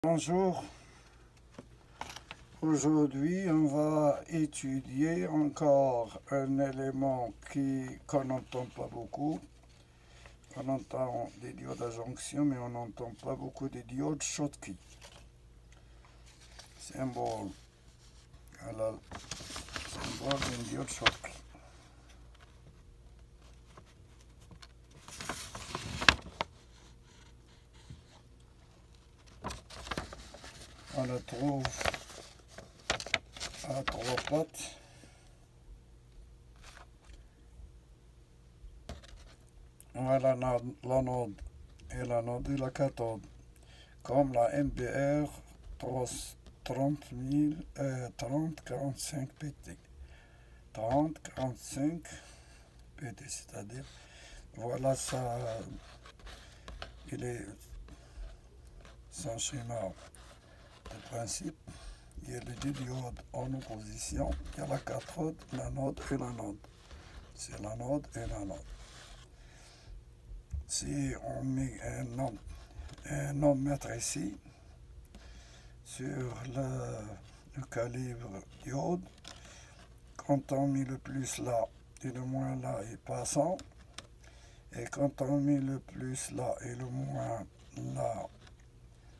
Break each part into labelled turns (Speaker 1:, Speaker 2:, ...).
Speaker 1: Bonjour, aujourd'hui on va étudier encore un élément qu'on n'entend pas beaucoup. On entend des diodes à jonction, mais on n'entend pas beaucoup des diodes Schottky. Symbole d'une diode Schottky. On la trouve à trois pattes. Voilà l'anode et l'anode et la cathode, comme la MBR 3045 PT. 3045 PT, c'est-à-dire, voilà ça, il est son schéma de principe. Il y a les deux diodes en opposition, il y a la cathode, l'anode et l'anode. C'est l'anode et l'anode. Si on met un ohmmètre ici, sur le calibre diode, quand on met le plus là et le moins là, il est passant. Et quand on met le plus là et le moins là,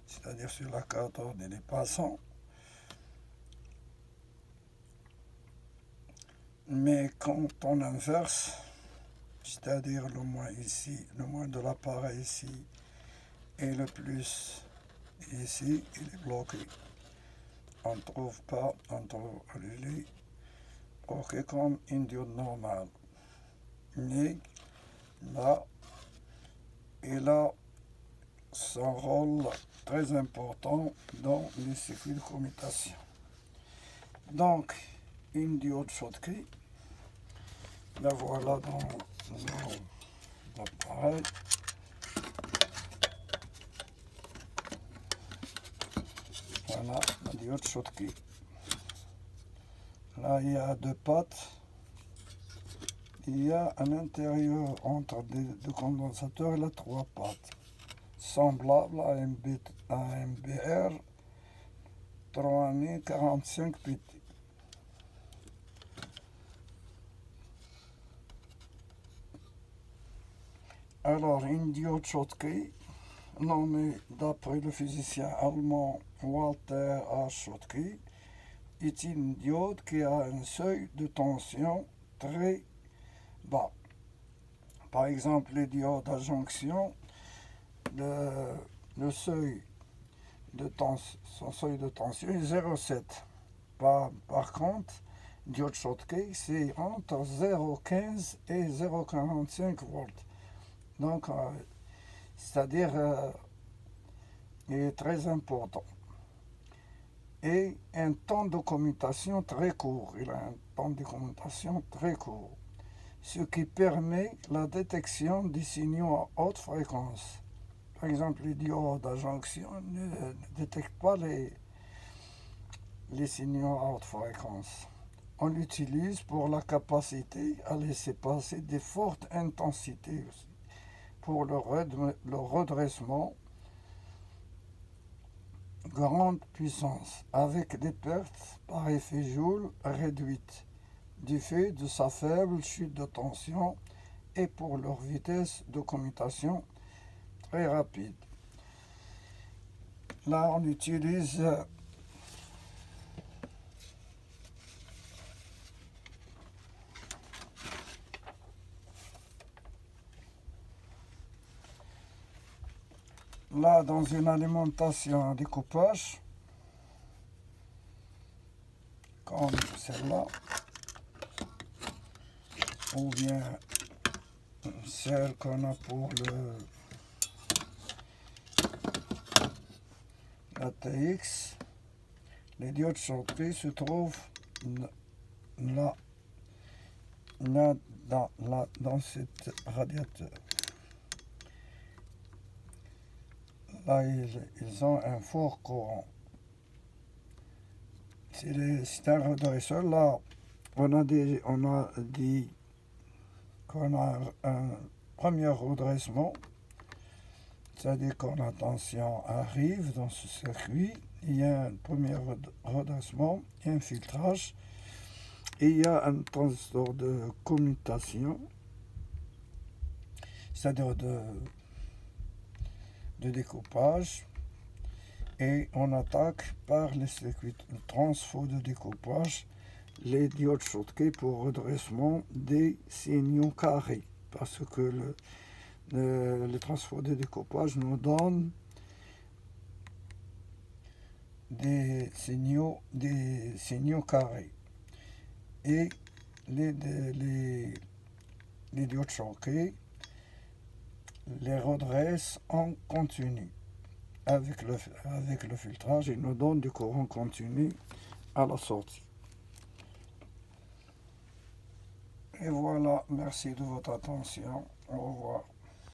Speaker 1: c'est-à-dire sur la cathode, il est passant. Mais quand on inverse, c'est-à-dire le moins ici, le moins de l'appareil ici, et le plus ici, il est bloqué. On ne trouve pas, il est bloqué comme une diode normale. Mais là, il a son rôle très important dans les circuits de commutation. Donc, une diode Schottky, la voilà dans l'appareil. Voilà la diode Schottky. Là, il y a deux pattes. Il y a un intérieur entre les deux condensateurs, il y a trois pattes, semblable à MBR 3045 PT. Alors, une diode Schottky, nommée d'après le physicien allemand Walter A. Schottky, est une diode qui a un seuil de tension très bas. Par exemple, les diodes à jonction, le seuil de tension, son seuil de tension est 0,7. Par contre, diode Schottky, c'est entre 0,15 et 0,45 volts. Donc, c'est-à-dire, il est très important. Et un temps de commutation très court. Il a un temps de commutation très court, ce qui permet la détection des signaux à haute fréquence. Par exemple, les diodes à jonction ne détectent pas les signaux à haute fréquence. On l'utilise pour la capacité à laisser passer des fortes intensités aussi, pour le redressement grande puissance, avec des pertes par effet Joule réduites, du fait de sa faible chute de tension et pour leur vitesse de commutation très rapide. Là, on utilise là dans une alimentation à découpage, comme celle-là, ou bien celle qu'on a pour la TX, les diodes Schottky se trouvent là, dans cet radiateur. Là, ils ont un fort courant. C'est un redresseur. Là, on a dit qu'on a un premier redressement C'est-à-dire quand la tension arrive dans ce circuit, il y a un premier redressement, un filtrage, et il y a un transistor de commutation, c'est-à-dire de découpage, et on attaque par les circuits de transfo de découpage les diodes Schottky pour redressement des signaux carrés, parce que le transfo de découpage nous donne des signaux carrés, et les diodes Schottky les redressent en continu. Avec le filtrage, il nous donne du courant continu à la sortie. Et voilà, merci de votre attention. Au revoir.